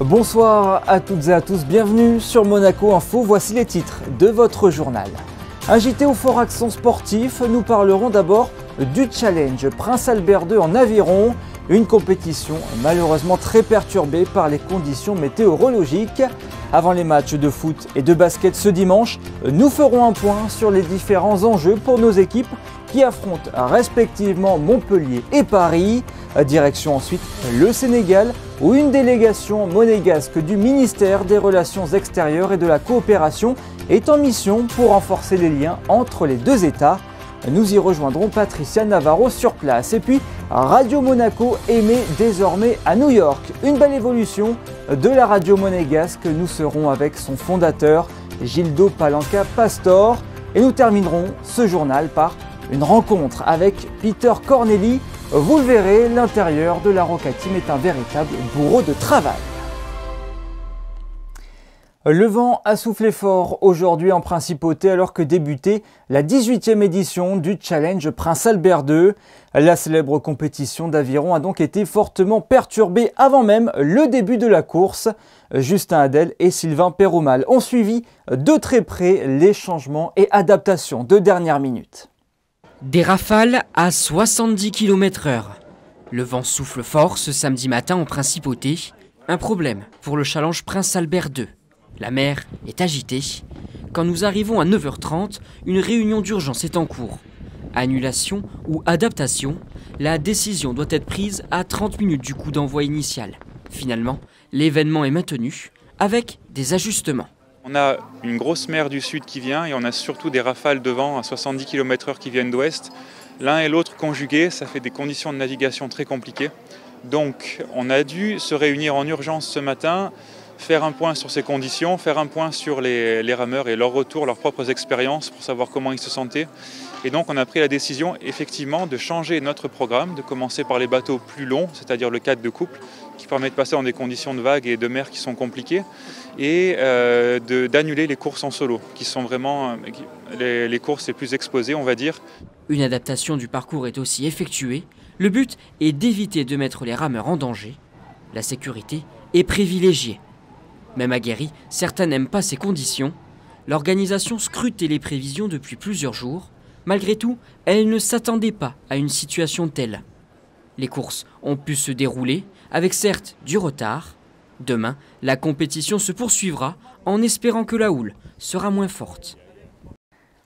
Bonsoir à toutes et à tous, bienvenue sur Monaco Info, voici les titres de votre journal. Un JT au fort accent sportif, nous parlerons d'abord du Challenge Prince Albert II en aviron, une compétition malheureusement très perturbée par les conditions météorologiques. Avant les matchs de foot et de basket ce dimanche, nous ferons un point sur les différents enjeux pour nos équipes qui affrontent respectivement Montpellier et Paris. Direction ensuite le Sénégal, où une délégation monégasque du ministère des Relations extérieures et de la coopération est en mission pour renforcer les liens entre les deux États. Nous y rejoindrons Patricia Navarro sur place. Et puis, Radio Monaco émet désormais à New York. Une belle évolution de la radio monégasque. Nous serons avec son fondateur, Gildo Palanca Pastor. Et nous terminerons ce journal par une rencontre avec Peter Corneli. Vous le verrez, l'intérieur de la Roca Team est un véritable bourreau de travail. Le vent a soufflé fort aujourd'hui en Principauté alors que débutait la 18e édition du Challenge Prince Albert II. La célèbre compétition d'aviron a donc été fortement perturbée avant même le début de la course. Justin Hadel et Sylvain Pérumal ont suivi de très près les changements et adaptations de dernière minute. Des rafales à 70 km/h. Le vent souffle fort ce samedi matin en Principauté. Un problème pour le Challenge Prince Albert II. La mer est agitée. Quand nous arrivons à 9h30, une réunion d'urgence est en cours. Annulation ou adaptation, la décision doit être prise à 30 minutes du coup d'envoi initial. Finalement, l'événement est maintenu avec des ajustements. On a une grosse mer du sud qui vient et on a surtout des rafales de vent à 70 km/h qui viennent d'ouest. L'un et l'autre conjugués, ça fait des conditions de navigation très compliquées. Donc on a dû se réunir en urgence ce matin, faire un point sur ces conditions, faire un point sur les rameurs et leur retour, leurs propres expériences pour savoir comment ils se sentaient. Et donc on a pris la décision effectivement de changer notre programme, de commencer par les bateaux plus longs, c'est-à-dire le 4 de couple, qui permet de passer dans des conditions de vagues et de mer qui sont compliquées, et d'annuler les courses en solo, qui sont vraiment les courses les plus exposées, on va dire. Une adaptation du parcours est aussi effectuée. Le but est d'éviter de mettre les rameurs en danger. La sécurité est privilégiée. Même aguerris, certains n'aiment pas ces conditions. L'organisation scrutait les prévisions depuis plusieurs jours. Malgré tout, elle ne s'attendait pas à une situation telle. Les courses ont pu se dérouler, avec certes du retard. Demain, la compétition se poursuivra en espérant que la houle sera moins forte.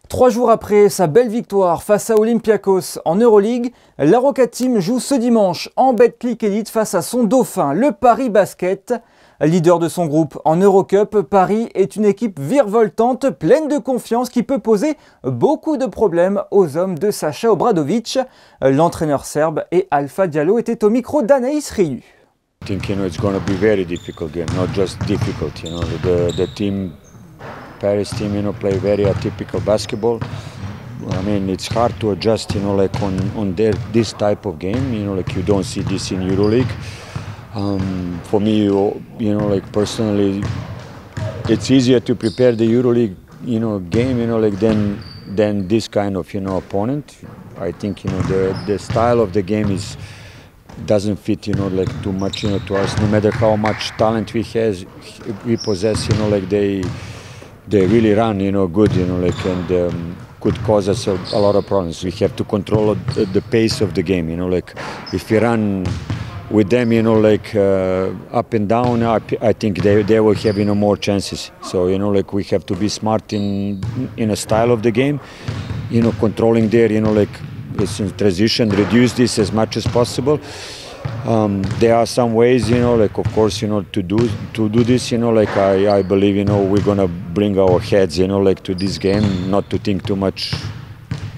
3 jours après sa belle victoire face à Olympiakos en Euroleague, la Roca Team joue ce dimanche en Betclic Elite face à son dauphin, le Paris Basket. Leader de son groupe en Eurocup, Paris est une équipe virevoltante, pleine de confiance qui peut poser beaucoup de problèmes aux hommes de Sacha Obradovic. L'entraîneur serbe et Alpha Diallo étaient au micro d'Anaïs Riu. I think it's going to be very difficult game, not just difficult. The team, Paris team, play very atypical basketball. I mean, it's hard to adjust, like on this type of game. Like you don't see this in EuroLeague. For me, like personally, it's easier to prepare the EuroLeague, game, than this kind of, opponent. I think, the style of the game doesn't fit, like too much, to us. No matter how much talent we possess, like they really run, good, and could cause us a lot of problems. We have to control the pace of the game, like if we run with them, up and down, I think they will have, more chances. So, like we have to be smart in a style of the game, controlling there, it's in transition, reduce this as much as possible. There are some ways, like of course, to do this, like I believe, we're gonna bring our heads, like to this game, not to think too much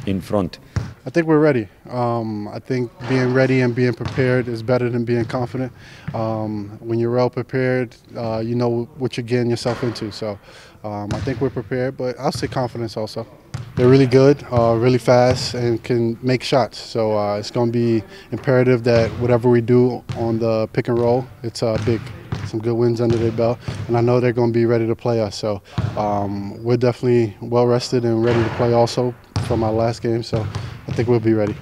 in front. I think we're ready. I think being ready and being prepared is better than being confident. When you're well prepared, you know what you're getting yourself into. So I think we're prepared, but I'll say confidence also. They're really good, really fast, and can make shots. So it's going to be imperative that whatever we do on the pick and roll, it's big. Some good wins under their belt, and I know they're going to be ready to play us. So we're definitely well rested and ready to play also from our last game. So I think we'll be ready.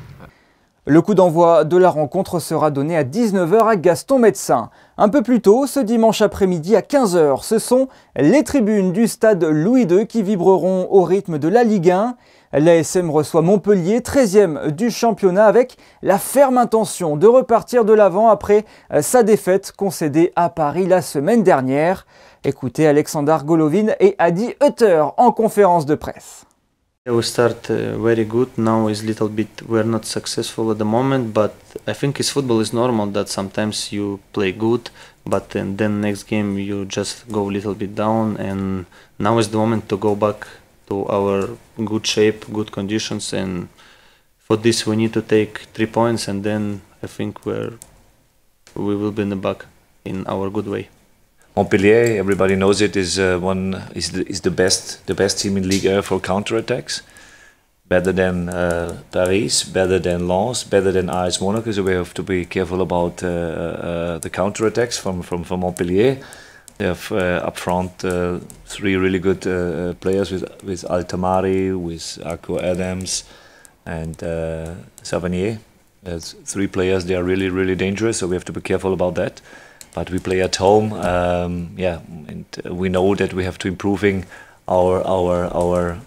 Le coup d'envoi de la rencontre sera donné à 19 h à Gaston-Médecin. Un peu plus tôt, ce dimanche après-midi à 15 h, ce sont les tribunes du stade Louis II qui vibreront au rythme de la Ligue 1. L'ASM reçoit Montpellier, 13e du championnat, avec la ferme intention de repartir de l'avant après sa défaite concédée à Paris la semaine dernière. Écoutez Alexander Golovin et Adi Hütter en conférence de presse. We start very good. Now is little bit we're not successful at the moment, but I think it's football is normal that sometimes you play good, but then next game you just go a little bit down, and now is the moment to go back to our good shape, good conditions, and for this we need to take 3 points, and then I think we will be in the back in our good way. Montpellier, everybody knows it, is the best team in Ligue 1 for counterattacks. Better than Paris, better than Lens, better than AS Monaco. So we have to be careful about the counterattacks from Montpellier. They have up front 3 really good players with Altamari, with Arco Adams, and Savanier. There's 3 players. They are really dangerous. So we have to be careful about that. But we play at home, and we know that we have to improving our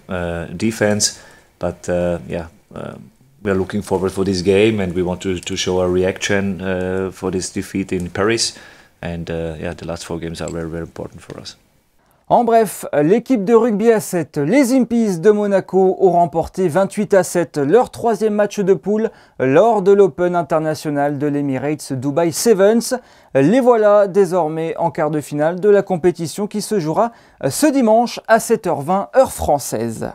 defense. But we are looking forward for this game, and we want to show our reaction for this defeat in Paris. And the last 4 games are very important for us. En bref, l'équipe de rugby à 7, les Impies de Monaco, ont remporté 28-7 leur 3e match de poule lors de l'Open international de l'Emirates Dubai Sevens. Les voilà désormais en quart de finale de la compétition qui se jouera ce dimanche à 7 h 20 heure française.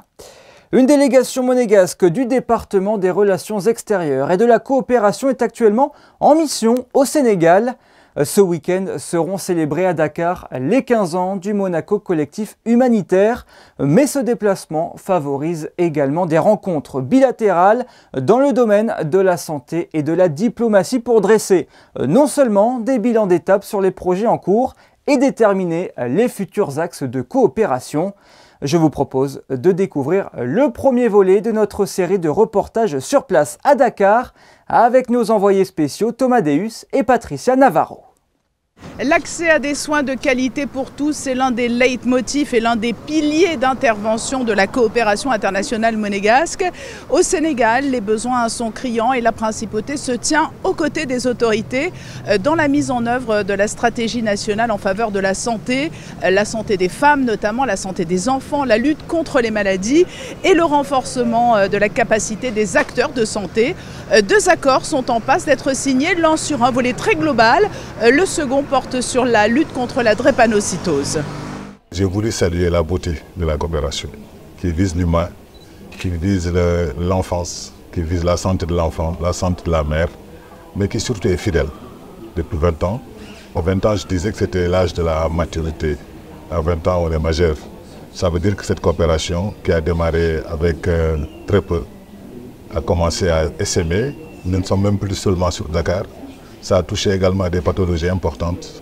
Une délégation monégasque du département des relations extérieures et de la coopération est actuellement en mission au Sénégal. Ce week-end seront célébrés à Dakar les 15 ans du Monaco collectif humanitaire, mais ce déplacement favorise également des rencontres bilatérales dans le domaine de la santé et de la diplomatie pour dresser non seulement des bilans d'étape sur les projets en cours et déterminer les futurs axes de coopération. Je vous propose de découvrir le premier volet de notre série de reportages sur place à Dakar avec nos envoyés spéciaux Thomas Deus et Patricia Navarro. L'accès à des soins de qualité pour tous, c'est l'un des leitmotifs et l'un des piliers d'intervention de la coopération internationale monégasque. Au Sénégal, les besoins sont criants et la principauté se tient aux côtés des autorités dans la mise en œuvre de la stratégie nationale en faveur de la santé des femmes notamment, la santé des enfants, la lutte contre les maladies et le renforcement de la capacité des acteurs de santé. 2 accords sont en passe d'être signés, l'un sur un volet très global, le second porte sur la lutte contre la drépanocytose. J'ai voulu saluer la beauté de la coopération qui vise l'humain, qui vise l'enfance, qui vise la santé de l'enfant, la santé de la mère, mais qui surtout est fidèle. Depuis 20 ans, à 20 ans je disais que c'était l'âge de la maturité. À 20 ans on est majeur. Ça veut dire que cette coopération qui a démarré avec très peu a commencé à essaimer. Nous ne sommes même plus seulement sur Dakar. Ça a touché également des pathologies importantes,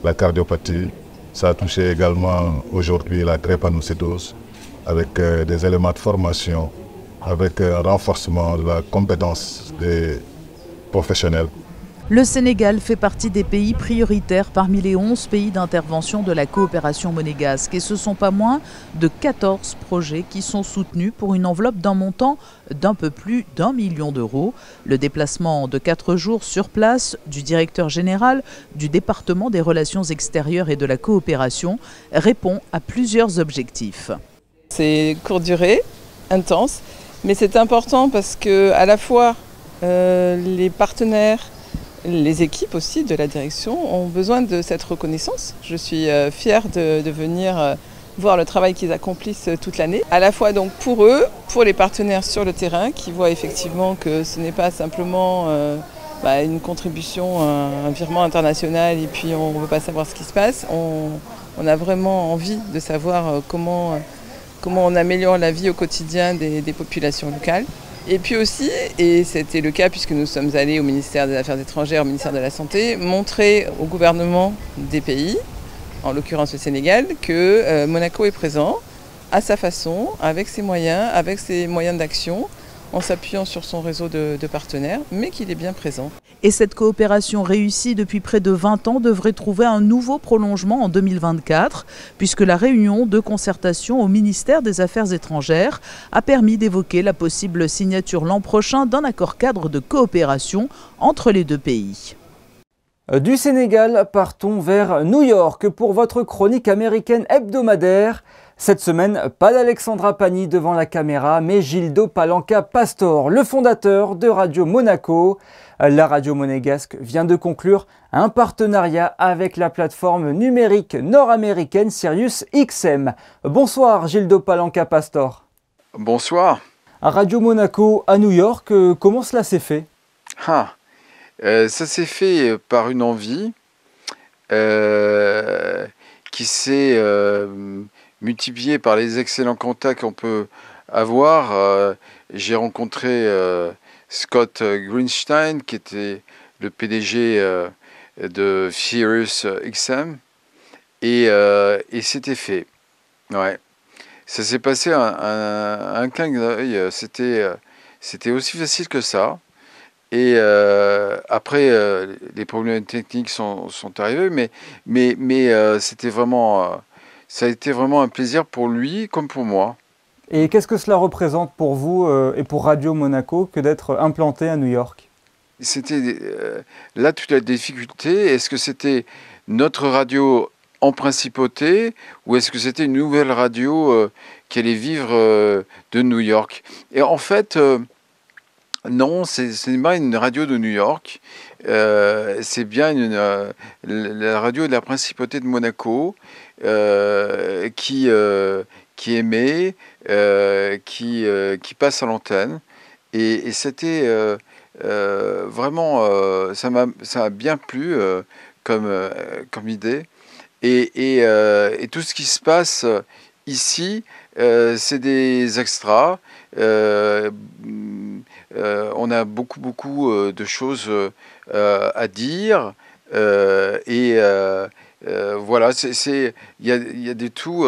la cardiopathie. Ça a touché également aujourd'hui la drépanocytose, avec des éléments de formation, avec un renforcement de la compétence des professionnels. Le Sénégal fait partie des pays prioritaires parmi les 11 pays d'intervention de la coopération monégasque. Et ce ne sont pas moins de 14 projets qui sont soutenus pour une enveloppe d'un montant d'un peu plus d'1 million d'euros. Le déplacement de 4 jours sur place du directeur général du département des relations extérieures et de la coopération répond à plusieurs objectifs. C'est courte durée, intense, mais c'est important parce que à la fois les partenaires, les équipes aussi de la direction ont besoin de cette reconnaissance. Je suis fière de venir voir le travail qu'ils accomplissent toute l'année. À la fois donc pour eux, pour les partenaires sur le terrain qui voient effectivement que ce n'est pas simplement une contribution, un virement international et puis on ne veut pas savoir ce qui se passe. On a vraiment envie de savoir comment on améliore la vie au quotidien des populations locales. Et puis aussi, et c'était le cas puisque nous sommes allés au ministère des Affaires étrangères, au ministère de la Santé, montrer au gouvernement des pays, en l'occurrence le Sénégal, que Monaco est présent à sa façon, avec ses moyens d'action, en s'appuyant sur son réseau de partenaires, mais qu'il est bien présent. Et cette coopération réussie depuis près de 20 ans devrait trouver un nouveau prolongement en 2024, puisque la réunion de concertation au ministère des Affaires étrangères a permis d'évoquer la possible signature l'an prochain d'un accord cadre de coopération entre les deux pays. Du Sénégal, partons vers New York pour votre chronique américaine hebdomadaire. Cette semaine, pas d'Alexandra Pagny devant la caméra, mais Gildo Palanca Pastor, le fondateur de Radio Monaco. La radio monégasque vient de conclure un partenariat avec la plateforme numérique nord-américaine SiriusXM. Bonsoir Gildo Palanca Pastor. Bonsoir. À Radio Monaco à New York, comment cela s'est fait ? Ça s'est fait par une envie qui s'est multipliée par les excellents contacts qu'on peut avoir. J'ai rencontré Scott Greenstein, qui était le PDG de SiriusXM, et c'était fait. Ouais. Ça s'est passé un clin d'œil. C'était aussi facile que ça. Et après, les problèmes techniques sont arrivés, mais c'était vraiment, ça a été vraiment un plaisir pour lui comme pour moi. Et qu'est-ce que cela représente pour vous et pour Radio Monaco que d'être implanté à New York ? C'était là toute la difficulté. Est-ce que c'était notre radio en principauté ou est-ce que c'était une nouvelle radio qui allait vivre de New York ? Et en fait... non, ce n'est pas une radio de New York, c'est bien la radio de la principauté de Monaco qui émet, qui passe à l'antenne. Et c'était vraiment, ça m'a bien plu comme idée. Et tout ce qui se passe ici, c'est des extras. On a beaucoup de choses à dire et voilà, il y a des tout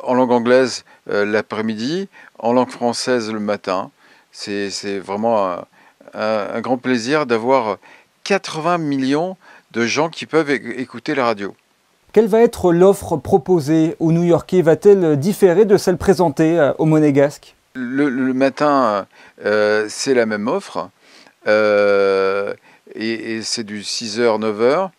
en langue anglaise l'après-midi, en langue française le matin. C'est vraiment un grand plaisir d'avoir 80 millions de gens qui peuvent écouter la radio. Quelle va être l'offre proposée aux New-Yorkais ? Va-t-elle différer de celle présentée aux Monégasques ? Le matin, c'est la même offre, et c'est du 6h, 9h,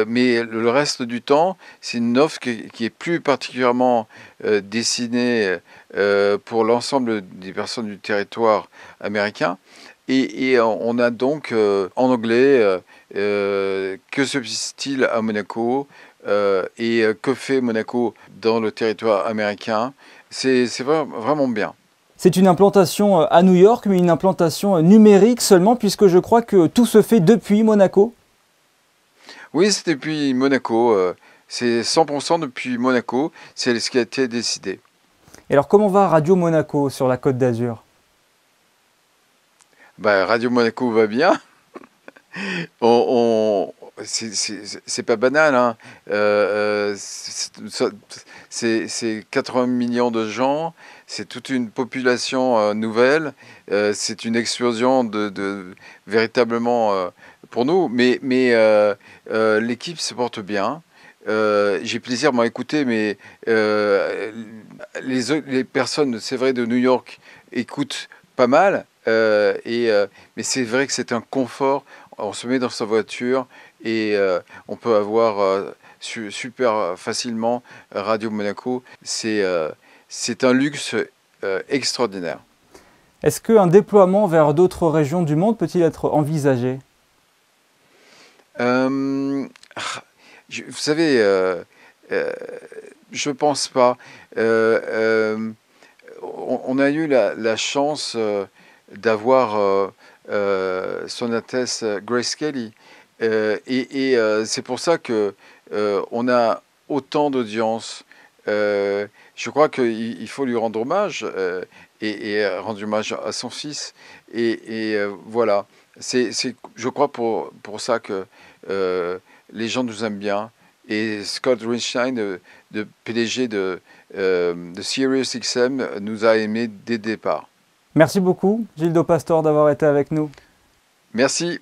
mais le reste du temps, c'est une offre qui est plus particulièrement dessinée pour l'ensemble des personnes du territoire américain. Et on a donc en anglais que se passe-t-il à Monaco et que fait Monaco dans le territoire américain. C'est vraiment bien. C'est une implantation à New York, mais une implantation numérique seulement, puisque je crois que tout se fait depuis Monaco. Oui, c'est depuis Monaco. C'est 100% depuis Monaco. C'est ce qui a été décidé. Et alors, comment va Radio Monaco sur la Côte d'Azur ? Radio Monaco va bien. C'est pas banal, hein. C'est 80 millions de gens, c'est toute une population nouvelle, c'est une explosion véritablement pour nous, mais l'équipe se porte bien. J'ai plaisir à m'écouter, mais les personnes, c'est vrai, de New York écoutent pas mal, mais c'est vrai que c'est un confort. On se met dans sa voiture et on peut avoir super facilement Radio Monaco. C'est un luxe extraordinaire. Est-ce qu'un déploiement vers d'autres régions du monde peut-il être envisagé ? Vous savez, je pense pas. On a eu la chance d'avoir Son Altesse Grace Kelly, et c'est pour ça que on a autant d'audience. Je crois qu'il faut lui rendre hommage et rendre hommage à son fils. Et voilà, c'est je crois pour ça que les gens nous aiment bien. Et Scott Greenstein, de PDG de SiriusXM, nous a aimés dès le départ. Merci beaucoup, Gildo Pastor, d'avoir été avec nous. Merci.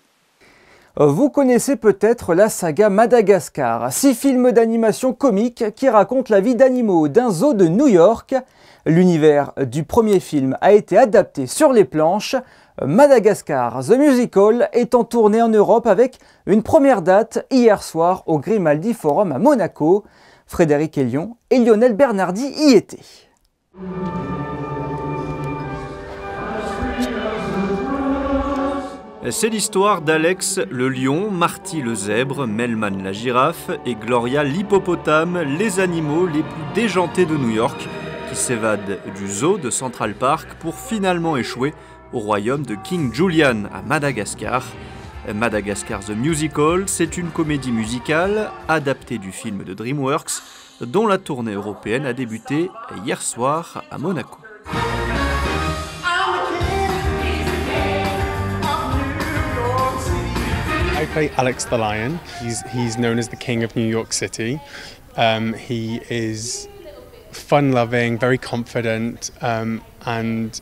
Vous connaissez peut-être la saga Madagascar, 6 films d'animation comique qui racontent la vie d'animaux d'un zoo de New York. L'univers du premier film a été adapté sur les planches. Madagascar The Musical est en tournée en Europe avec une première date hier soir au Grimaldi Forum à Monaco. Frédéric Elion et Lionel Bernardi y étaient. C'est l'histoire d'Alex le lion, Marty le zèbre, Melman la girafe et Gloria l'hippopotame, les animaux les plus déjantés de New York, qui s'évadent du zoo de Central Park pour finalement échouer au royaume de King Julian à Madagascar. Madagascar The Musical, c'est une comédie musicale adaptée du film de DreamWorks, dont la tournée européenne a débuté hier soir à Monaco. I play Alex the Lion. He's known as the King of New York City. He is fun-loving, very confident, and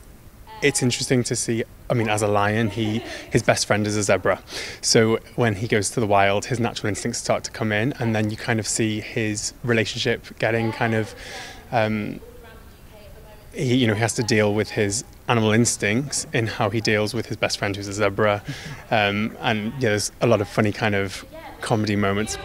it's interesting to see. I mean, as a lion, his best friend is a zebra. So when he goes to the wild, his natural instincts start to come in, and then you kind of see his relationship getting kind of. He has to deal with his animal instincts in how he deals with his best friend who's a zebra, and yeah, there's a lot of funny kind of comedy moments.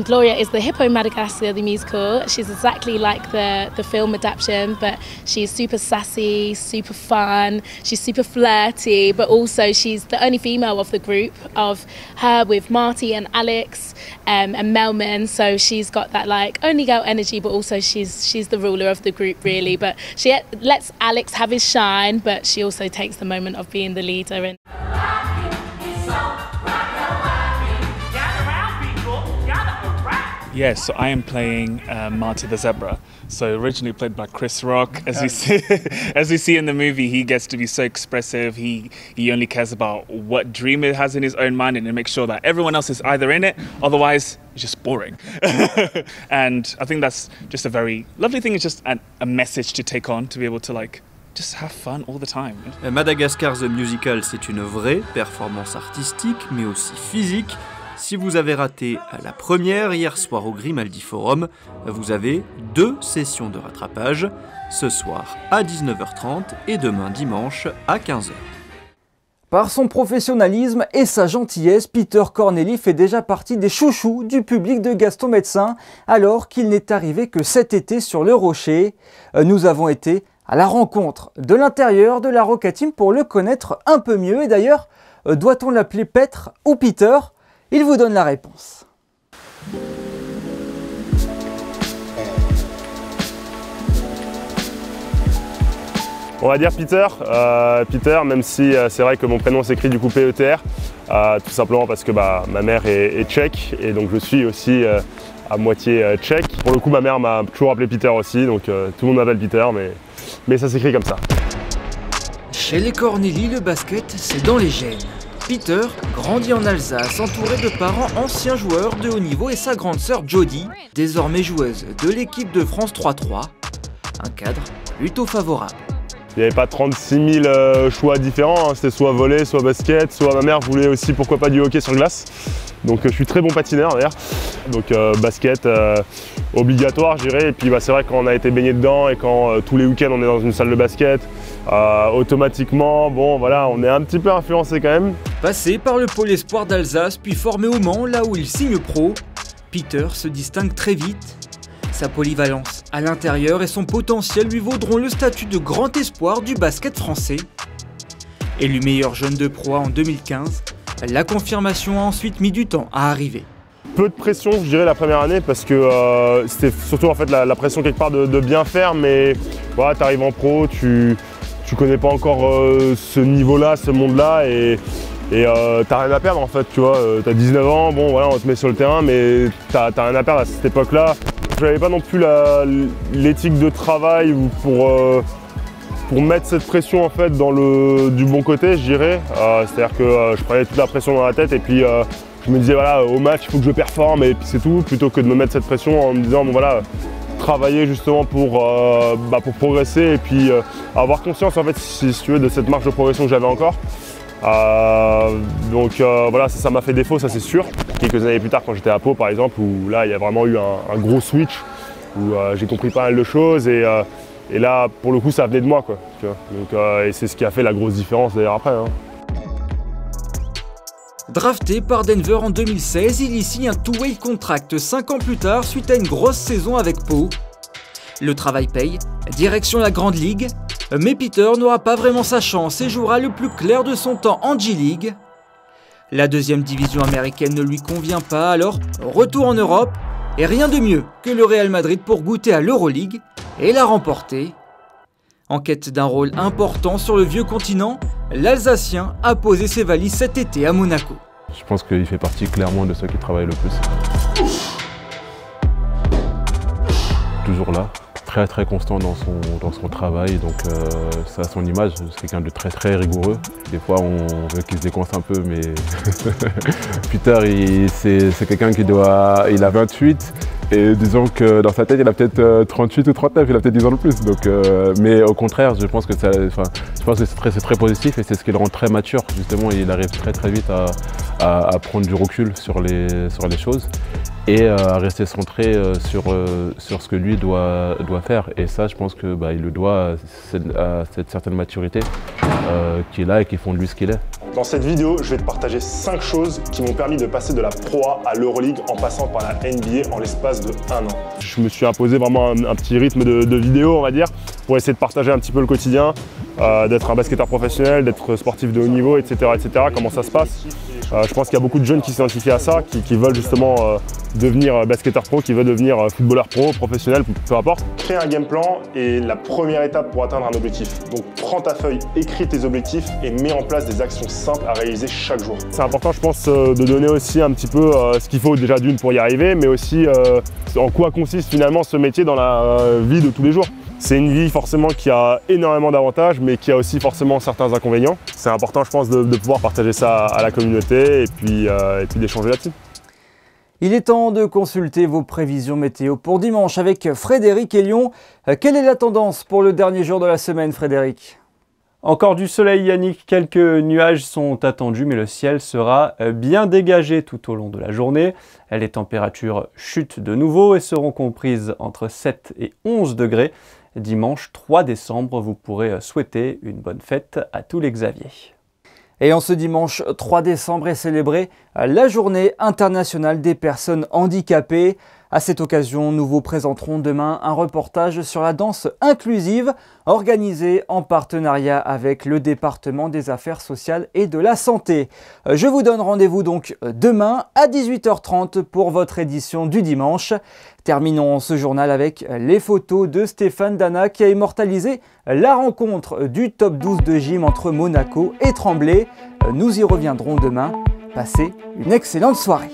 Gloria is the hippo Madagascar, the musical. She's exactly like the film adaptation, but she's super sassy, super fun, she's super flirty, but also she's the only female of the group, of her with Marty and Alex and Melman, so she's got that like only girl energy, but also she's the ruler of the group really, but she lets Alex have his shine, but she also takes the moment of being the leader. And yes, so I am playing Marty the Zebra. So originally played by Chris Rock. As we see in the movie, he gets to be so expressive. He only cares about what dream it has in his own mind and to make sure that everyone else is either in it, otherwise it's just boring. And I think that's just a very lovely thing. It's just a message to take on, to be able to like just have fun all the time. Madagascar the Musical, c'est une vraie performance artistique, mais aussi physique. Si vous avez raté la première hier soir au Grimaldi Forum, vous avez 2 sessions de rattrapage, ce soir à 19h30 et demain dimanche à 15h. Par son professionnalisme et sa gentillesse, Peter Corneli fait déjà partie des chouchous du public de Gaston Médecin, alors qu'il n'est arrivé que cet été sur le Rocher. Nous avons été à la rencontre de l'intérieur de la Roca Team pour le connaître un peu mieux. Et d'ailleurs, doit-on l'appeler Petre ou Peter ? Il vous donne la réponse. On va dire Peter, Peter, même si c'est vrai que mon prénom s'écrit du coup PETR, tout simplement parce que ma mère est tchèque et donc je suis aussi à moitié tchèque. Pour le coup, ma mère m'a toujours appelé Peter aussi, donc tout le monde m'appelle Peter, mais ça s'écrit comme ça. Chez les Corneli, le basket, c'est dans les gènes. Peter grandit en Alsace, entouré de parents anciens joueurs de haut niveau et sa grande sœur Jodie, désormais joueuse de l'équipe de France 3-3. Un cadre plutôt favorable. Il n'y avait pas 36 000 choix différents, hein. C'était soit volley, soit basket, soit ma mère voulait aussi pourquoi pas du hockey sur glace. Donc je suis très bon patineur d'ailleurs. Donc basket obligatoire je dirais. Et puis c'est vrai quand on a été baigné dedans et quand tous les week-ends on est dans une salle de basket, automatiquement bon voilà on est un petit peu influencé quand même. Passé par le pôle espoir d'Alsace puis formé au Mans là où il signe pro, Peter se distingue très vite. Sa polyvalence à l'intérieur et son potentiel lui vaudront le statut de grand espoir du basket français. Élu meilleur jeune de pro en 2015, la confirmation a ensuite mis du temps à arriver. Peu de pression, je dirais, la première année parce que c'était surtout en fait la pression quelque part de bien faire, mais voilà, tu arrives en pro, tu connais pas encore ce niveau-là, ce monde-là et t'as rien à perdre en fait, tu vois. T'as 19 ans, bon voilà, on te met sur le terrain, mais t'as rien à perdre à cette époque-là. Je n'avais pas non plus l'éthique de travail pour mettre cette pression en fait du bon côté, je dirais. C'est-à-dire que je prenais toute la pression dans la tête et puis Je me disais voilà, au match il faut que je performe et puis c'est tout, plutôt que de me mettre cette pression en me disant bon voilà, travailler justement pour progresser et puis avoir conscience en fait si tu veux de cette marge de progression que j'avais encore. Donc voilà, ça m'a fait défaut, ça c'est sûr. Quelques années plus tard quand j'étais à Pau par exemple, où là il y a vraiment eu un gros switch, où j'ai compris pas mal de choses et là pour le coup ça venait de moi quoi. Tu vois. Donc, et c'est ce qui a fait la grosse différence d'ailleurs après. Hein. Drafté par Denver en 2016, il y signe un two-way contract 5 ans plus tard suite à une grosse saison avec Pau. Le travail paye, direction la Grande Ligue, mais Peter n'aura pas vraiment sa chance et jouera le plus clair de son temps en G-League. La deuxième division américaine ne lui convient pas, alors retour en Europe, et rien de mieux que le Real Madrid pour goûter à l'Euroleague et la remporter. En quête d'un rôle important sur le vieux continent, l'Alsacien a posé ses valises cet été à Monaco. Je pense qu'il fait partie clairement de ceux qui travaillent le plus. Toujours là, très constant dans son travail, donc ça a son image, c'est quelqu'un de très rigoureux. Des fois on veut qu'il se décoince un peu, mais Peter c'est quelqu'un il a 28. Et disons que dans sa tête, il a peut-être 38 ou 39, il a peut-être 10 ans de plus. Donc, mais au contraire, je pense que c'est très positif et c'est ce qui le rend très mature. Justement, il arrive très vite à prendre du recul sur les choses et à rester centré sur ce que lui doit faire. Et ça, je pense que il le doit à cette certaine maturité qu'il a et qui font de lui ce qu'il est. Dans cette vidéo, je vais te partager 5 choses qui m'ont permis de passer de la Pro A à l'Euroleague en passant par la NBA en l'espace de 1 an. Je me suis imposé vraiment un petit rythme de vidéo, on va dire, pour essayer de partager un petit peu le quotidien, d'être un basketteur professionnel, d'être sportif de haut niveau, etc. comment ça se passe. Je pense qu'il y a beaucoup de jeunes qui s'identifient à ça, qui veulent justement devenir basketteur pro, qui veulent devenir footballeur pro, professionnel, peu importe. Créer un game plan est la première étape pour atteindre un objectif. Donc prends ta feuille, écris tes objectifs et mets en place des actions simples à réaliser chaque jour. C'est important, je pense, de donner aussi un petit peu ce qu'il faut déjà d'une pour y arriver, mais aussi en quoi consiste finalement ce métier dans la vie de tous les jours. C'est une vie forcément qui a énormément d'avantages, mais qui a aussi forcément certains inconvénients. C'est important, je pense, de pouvoir partager ça à la communauté et puis d'échanger là-dessus. Il est temps de consulter vos prévisions météo pour dimanche avec Frédéric et Lyon. Quelle est la tendance pour le dernier jour de la semaine, Frédéric ? Encore du soleil, Yannick, quelques nuages sont attendus, mais le ciel sera bien dégagé tout au long de la journée. Les températures chutent de nouveau et seront comprises entre 7 et 11 degrés. Dimanche 3 décembre, vous pourrez souhaiter une bonne fête à tous les Xavier. Et en ce dimanche 3 décembre est célébrée la Journée internationale des personnes handicapées. À cette occasion, nous vous présenterons demain un reportage sur la danse inclusive organisé en partenariat avec le département des affaires sociales et de la santé. Je vous donne rendez-vous donc demain à 18h30 pour votre édition du dimanche. Terminons ce journal avec les photos de Stéphane Dana qui a immortalisé la rencontre du top 12 de gym entre Monaco et Tremblay. Nous y reviendrons demain. Passez une excellente soirée.